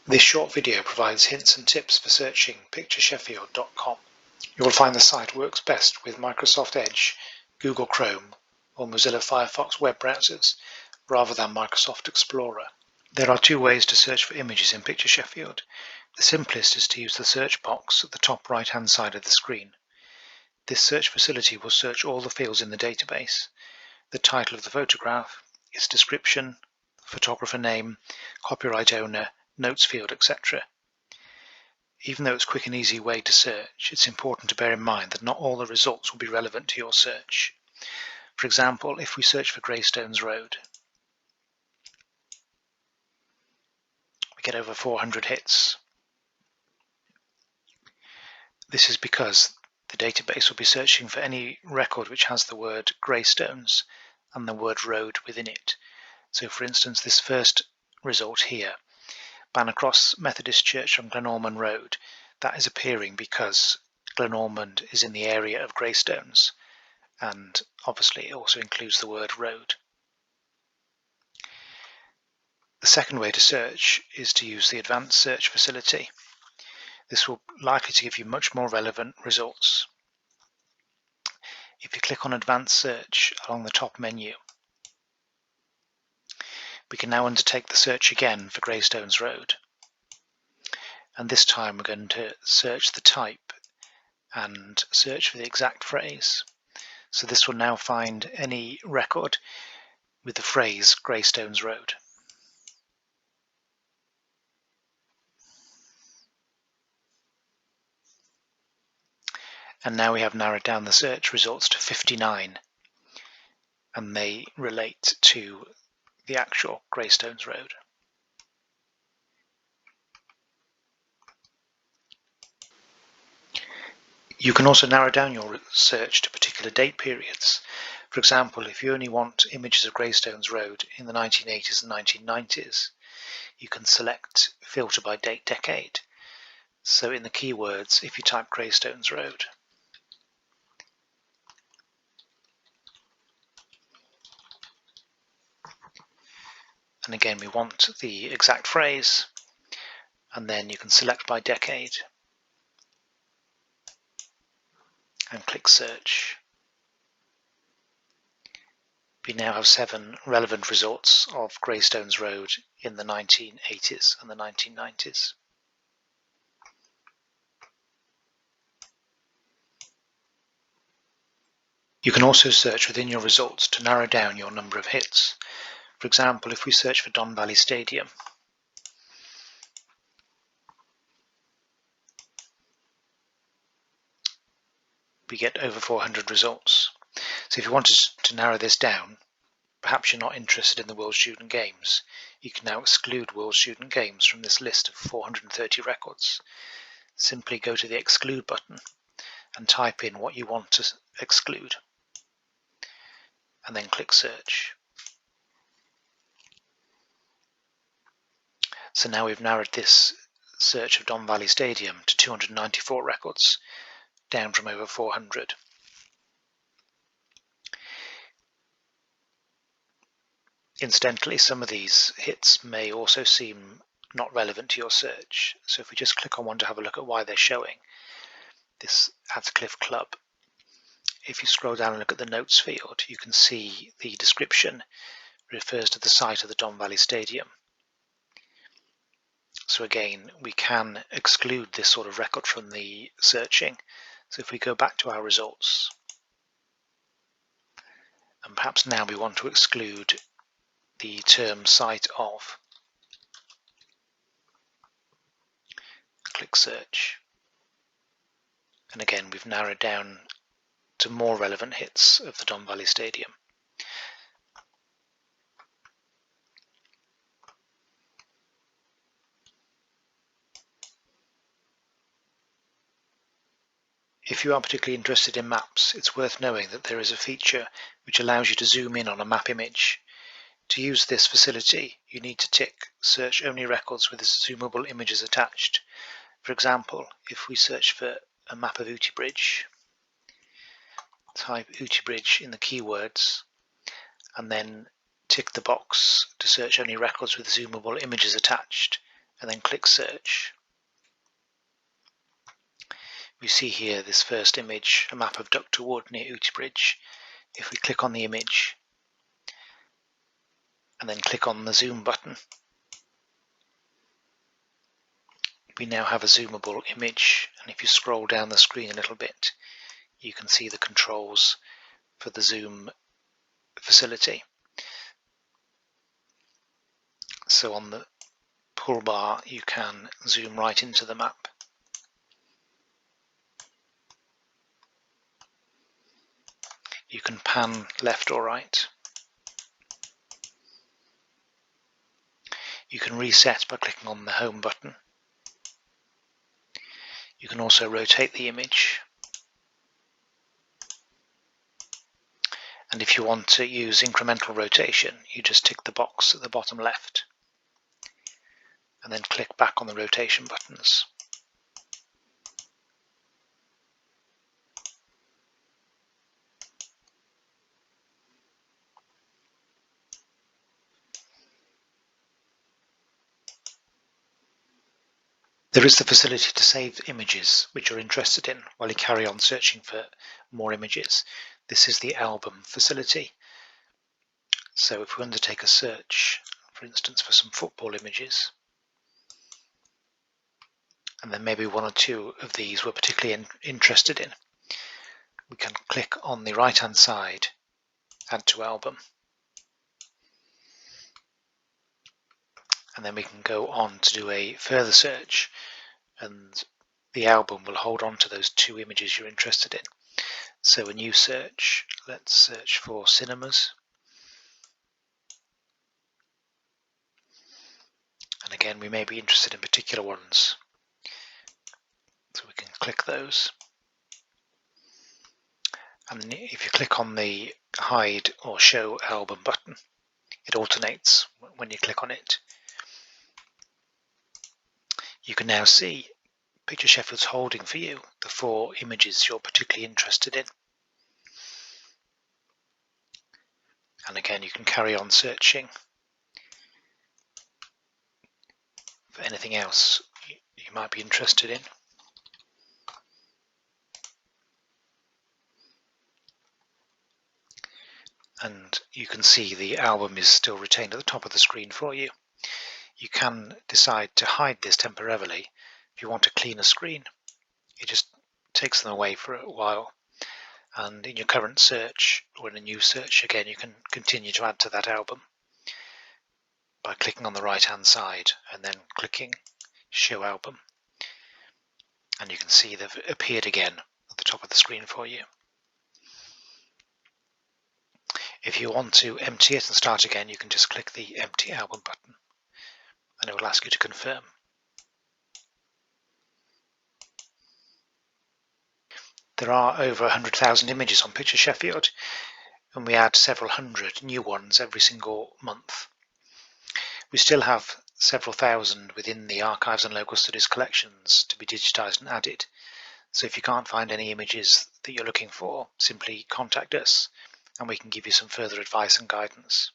This short video provides hints and tips for searching picturesheffield.com. You will find the site works best with Microsoft Edge, Google Chrome, or Mozilla Firefox web browsers rather than Microsoft Explorer. There are two ways to search for images in Picture Sheffield. The simplest is to use the search box at the top right hand side of the screen. This search facility will search all the fields in the database: the title of the photograph, its description, photographer name, copyright owner, notes field, etc. Even though it's a quick and easy way to search, it's important to bear in mind that not all the results will be relevant to your search. For example, if we search for Greystones Road, we get over 400 hits. This is because the database will be searching for any record which has the word Greystones and the word road within it. So for instance, this first result here, Bannercross Methodist Church on Glenormond Road, that is appearing because Glenormond is in the area of Greystones, and obviously it also includes the word road. The second way to search is to use the advanced search facility. This will likely to give you much more relevant results. If you click on Advanced Search along the top menu, we can now undertake the search again for Greystones Road. And this time we're going to search the type and search for the exact phrase. So this will now find any record with the phrase Greystones Road. And now we have narrowed down the search results to 59, and they relate to the actual Greystones Road. You can also narrow down your search to particular date periods. For example, if you only want images of Greystones Road in the 1980s and 1990s, you can select Filter by Date Decade. So in the keywords, if you type Greystones Road, and again we want the exact phrase, and then you can select by decade and click search. We now have 7 relevant results of Greystones Road in the 1980s and the 1990s. You can also search within your results to narrow down your number of hits. For example, if we search for Don Valley Stadium, we get over 400 results. So if you wanted to narrow this down, perhaps you're not interested in the World Student Games, you can now exclude World Student Games from this list of 430 records. Simply go to the Exclude button and type in what you want to exclude, and then click search. So now we've narrowed this search of Don Valley Stadium to 294 records, down from over 400. Incidentally, some of these hits may also seem not relevant to your search. So if we just click on one to have a look at why they're showing, this Atcliffe Club. If you scroll down and look at the notes field, you can see the description refers to the site of the Don Valley Stadium. So again, we can exclude this sort of record from the searching. So if we go back to our results, and perhaps now we want to exclude the term site of, click search. And again, we've narrowed down to more relevant hits of the Don Valley Stadium. If you are particularly interested in maps, it's worth knowing that there is a feature which allows you to zoom in on a map image. To use this facility, you need to tick Search Only Records with Zoomable Images Attached. For example, if we search for a map of Uitybridge, type Uitybridge in the keywords, and then tick the box to search only records with zoomable images attached, and then click search. We see here this first image, a map of Ductor Wood near Uxbridge. If we click on the image and then click on the zoom button, we now have a zoomable image, and if you scroll down the screen a little bit, you can see the controls for the zoom facility. So on the pull bar you can zoom right into the map. You can pan left or right. You can reset by clicking on the home button. You can also rotate the image. And if you want to use incremental rotation, you just tick the box at the bottom left and then click back on the rotation buttons. There is the facility to save images which you're interested in while you carry on searching for more images. This is the album facility. So if we undertake a search, for instance, for some football images, and then maybe one or two of these we're particularly interested in, we can click on the right hand side, Add to Album, and then we can go on to do a further search, and the album will hold on to those two images you're interested in. So a new search, let's search for cinemas, and again we may be interested in particular ones, so we can click those. And if you click on the hide or show album button, it alternates when you click on it. You can now see Picture Sheffield's holding for you the 4 images you're particularly interested in. And again, you can carry on searching for anything else you might be interested in. And you can see the album is still retained at the top of the screen for you. You can decide to hide this temporarily if you want a cleaner screen. It just takes them away for a while, and in your current search or in a new search, again, you can continue to add to that album by clicking on the right hand side and then clicking Show Album, and you can see they've appeared again at the top of the screen for you. If you want to empty it and start again, you can just click the Empty Album button and it will ask you to confirm. There are over 100,000 images on Picture Sheffield, and we add several hundred new ones every single month. We still have several thousand within the Archives and Local Studies collections to be digitised and added, so if you can't find any images that you're looking for, simply contact us and we can give you some further advice and guidance.